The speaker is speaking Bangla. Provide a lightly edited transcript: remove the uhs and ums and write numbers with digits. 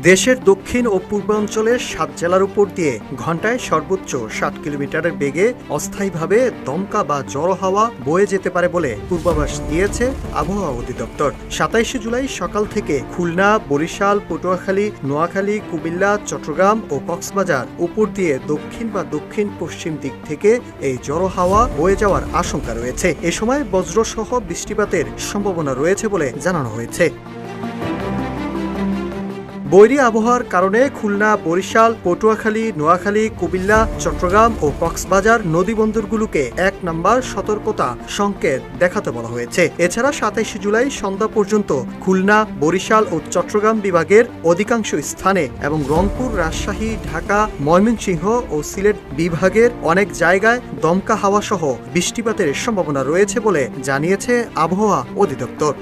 দেশের দক্ষিণ ও পূর্বাঞ্চলের ৭ জেলার উপর দিয়ে ঘন্টায় সর্বোচ্চ ৬০ কিলোমিটারের বেগে অস্থায়ীভাবে দমকা বা ঝড়ো হাওয়া বয়ে যেতে পারে বলে পূর্বাভাস দিয়েছে আবহাওয়া অধিদপ্তর। ২৭ জুলাই সকাল থেকে খুলনা, বরিশাল, পটুয়াখালী, নোয়াখালী, কুমিল্লা, চট্টগ্রাম ও কক্সবাজার উপর দিয়ে দক্ষিণ বা দক্ষিণ পশ্চিম দিক থেকে এই ঝড়ো হাওয়া বয়ে যাওয়ার আশঙ্কা রয়েছে। এ সময় বজ্রসহ বৃষ্টিপাতের সম্ভাবনা রয়েছে বলে জানানো হয়েছে। বৈরী আবহাওয়ার কারণে খুলনা, বরিশাল, পটুয়াখালী, নোয়াখালী, কুমিল্লা, চট্টগ্রাম ও কক্সবাজার নদীবন্দরগুলোকে ১ নম্বর সতর্কতা সংকেত দেখাতে বলা হয়েছে। এছাড়া ২৭ জুলাই সন্ধ্যা পর্যন্ত খুলনা, বরিশাল ও চট্টগ্রাম বিভাগের অধিকাংশ স্থানে এবং রংপুর, রাজশাহী, ঢাকা, ময়মনসিংহ ও সিলেট বিভাগের অনেক জায়গায় দমকা হাওয়া সহ বৃষ্টিপাতের সম্ভাবনা রয়েছে বলে জানিয়েছে আবহাওয়া অধিদপ্তর।